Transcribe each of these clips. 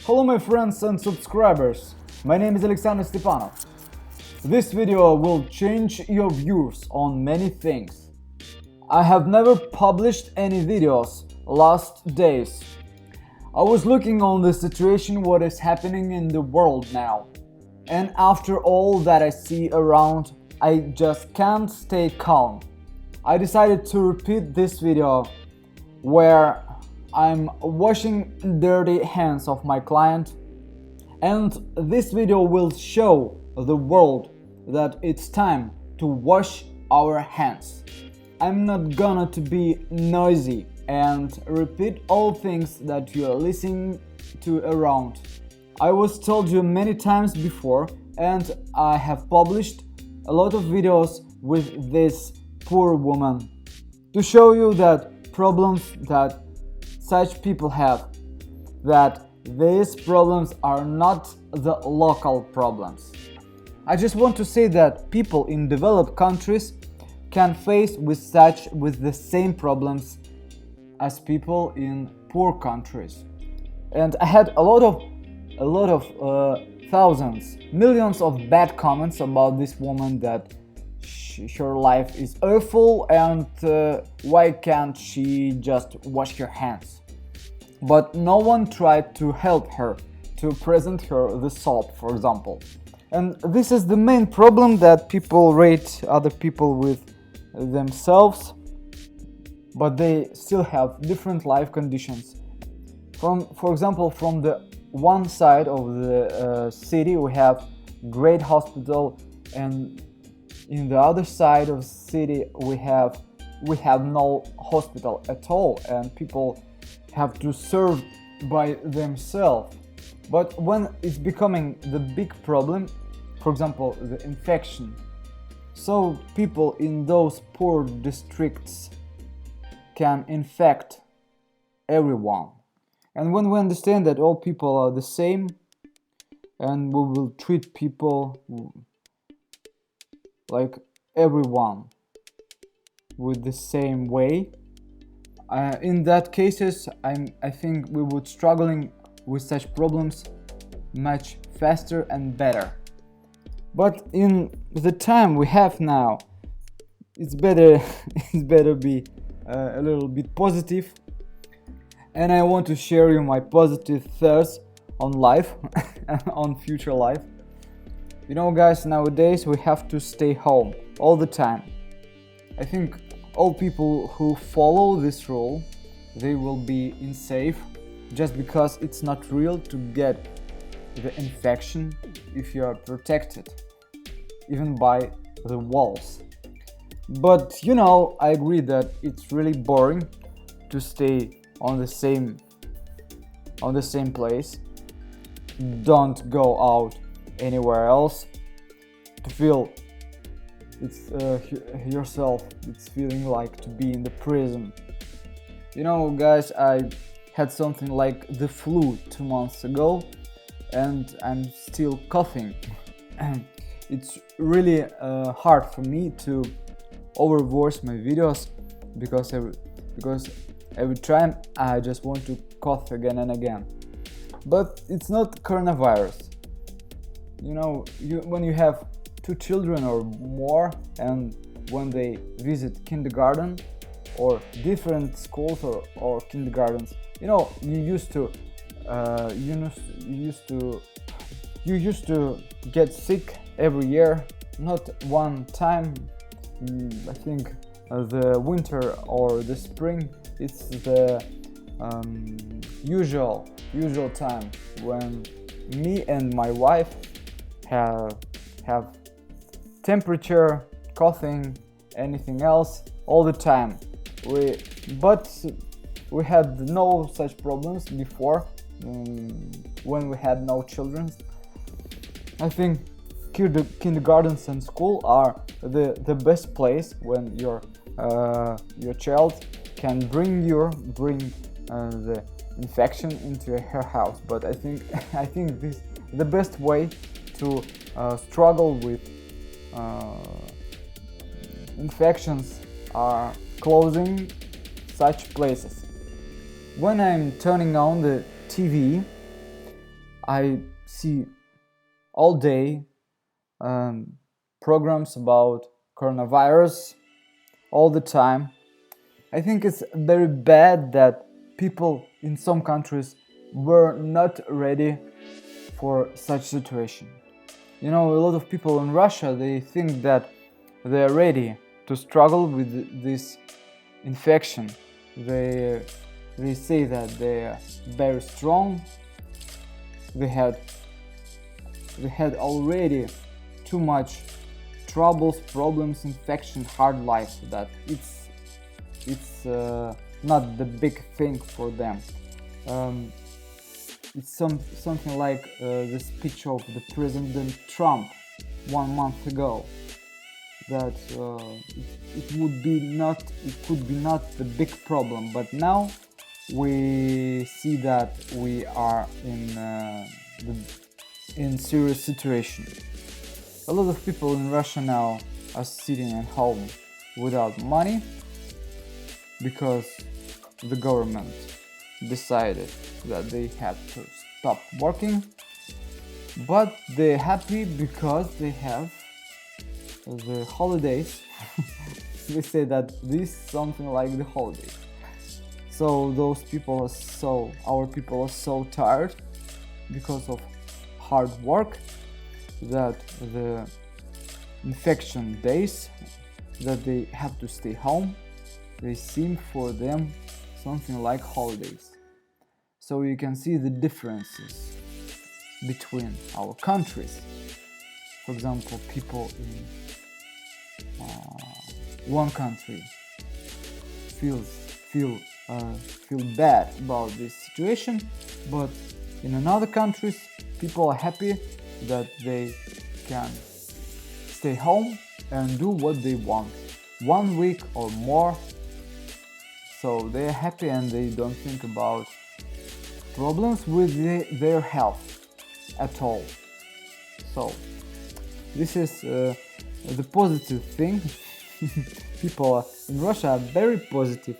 Hello my friends and subscribers, my name is Alexander Stepanov. This video will change your views on many things. I have never published any videos last days. I was looking on the situation what is happening in the world now. And after all that I see around, I just can't stay calm. I decided to repeat this video where I'm washing dirty hands of my client, and this video will show the world that it's time to wash our hands. I'm not gonna to be noisy and repeat all things that you are listening to around. I was told you many times before, and I have published a lot of videos with this poor woman to show you that problems that such people have, that these problems are not the local problems. I just want to say that people in developed countries can face with the same problems as people in poor countries. And I had a lot of thousands, millions of bad comments about this woman, that her life is awful and why can't she just wash her hands. But no one tried to help her, to present her the soap, for example. And this is the main problem, that people rate other people with themselves, but they still have different life conditions. For example, from the one side of the city we have great hospital, and in the other side of the city we have no hospital at all, and people have to serve by themselves. But when it's becoming the big problem, for example the infection, so people in those poor districts can infect everyone. And when we understand that all people are the same, and we will treat people like everyone with the same way, in that cases I think we would struggling with such problems much faster and better. But in the time we have now, it's better be a little bit positive, and I want to share you my positive thoughts on life and on future life. You know guys, nowadays we have to stay home all the time. I think all people who follow this rule, they will be in safe, just because it's not real to get the infection if you are protected, even by the walls. But you know, I agree that it's really boring to stay on the same place. Don't go out anywhere else to feel it's yourself. It's feeling like to be in the prison. You know guys, I had something like the flu 2 months ago, and I'm still coughing. It's really hard for me to overvoice my videos, because every time I just want to cough again and again. But it's not coronavirus. You know, when you have 2 children or more, and when they visit kindergarten or different schools or kindergartens, you know, you used to get sick every year, not one time. I think the winter or the spring, it's the usual time when me and my wife have temperature, coughing, anything else all the time. But we had no such problems before, when we had no children. I think kindergartens and school are the best place when your child can bring the infection into her house. But I think this the best way to struggle with infections are closing such places. When I'm turning on the TV, I see all day programs about coronavirus all the time. I think it's very bad that people in some countries were not ready for such situation. You know, a lot of people in Russia, they think that they are ready to struggle with this infection. They say that they are very strong. They had already too much troubles, problems, infection, hard life, that it's not the big thing for them. It's something like the speech of the President Trump 1 month ago, that it could be not the big problem, but now we see that we are in serious situation. A lot of people in Russia now are sitting at home without money because the government decided that they have to stop working, but they're happy because they have the holidays. They say that this is something like the holidays. So our people are so tired because of hard work, that the infection days that they have to stay home, they seem for them something like holidays. So you can see the differences between our countries. For example, people in one country feel bad about this situation, but in another countries people are happy that they can stay home and do what they want 1 week or more. So they are happy and they don't think about problems with their health at all. So this is the positive thing. People in Russia are very positive.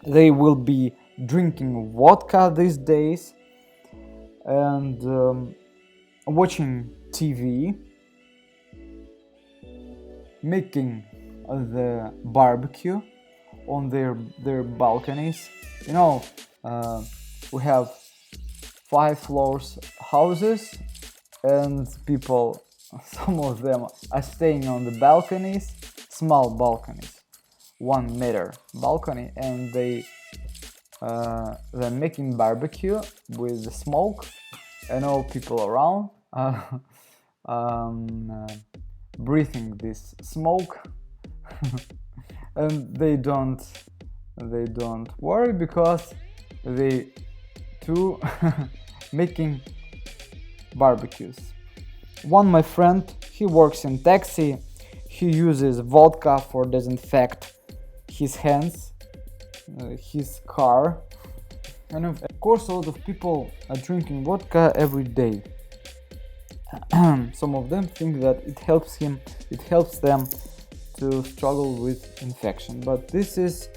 They will be drinking vodka these days and watching TV, making the barbecue on their balconies. You know, we have 5 floors houses, and people, some of them are staying on the balconies, small balconies, 1 meter balcony, and they're making barbecue with the smoke, and all people around breathing this smoke. And they don't worry because they too making barbecues. My friend, he works in taxi. He uses vodka for disinfect his hands, his car, and of course a lot of people are drinking vodka every day. Some of them think that it helps them to struggle with infection, but this is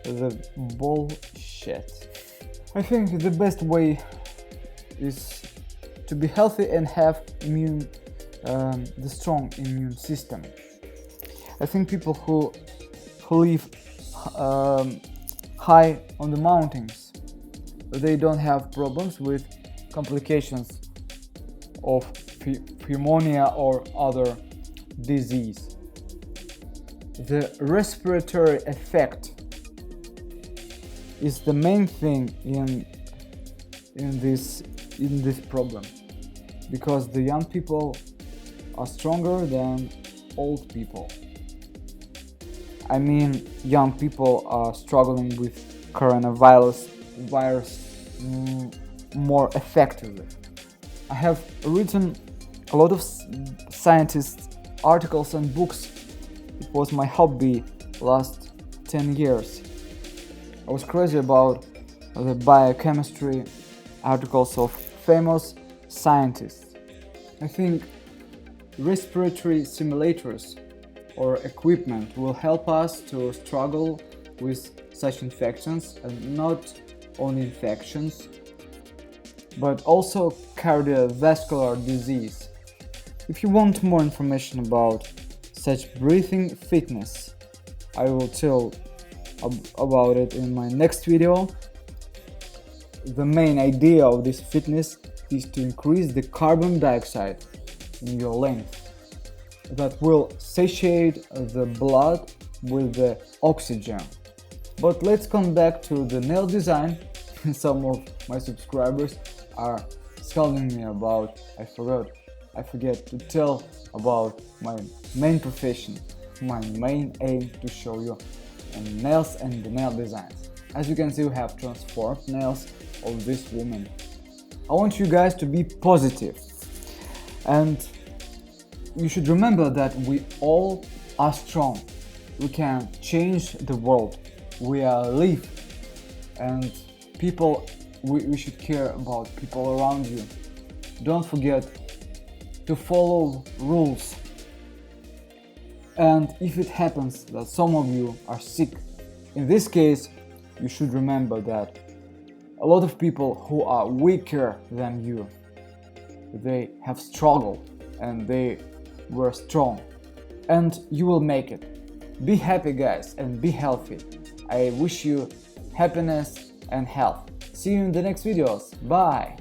the bullshit. I think the best way is to be healthy and have the strong immune system. I think people who live high on the mountains, they don't have problems with complications of pneumonia or other disease. The respiratory effect is the main thing in this problem, because the young people are stronger than old people. I mean, young people are struggling with coronavirus more effectively. I have written a lot of scientists' articles and books. It was my hobby last 10 years. I was crazy about the biochemistry articles of famous scientists. I think respiratory simulators or equipment will help us to struggle with such infections, and not only infections, but also cardiovascular disease. If you want more information about such breathing fitness, I will tell about it in my next video. The main idea of this fitness is to increase the carbon dioxide in your length. That will satiate the blood with the oxygen. But let's come back to the nail design. Some of my subscribers are scolding me about I forget to tell about my main profession, my main aim to show you nails and the nail designs. As you can see, we have transformed nails of this woman. I want you guys to be positive, and you should remember that we all are strong. We can change the world. We are alive, and we should care about people around you. Don't forget to follow rules. And if it happens that some of you are sick, in this case, you should remember that a lot of people who are weaker than you, they have struggled and they were strong, and you will make it. Be happy, guys, and be healthy. I wish you happiness and health. See you in the next videos. Bye.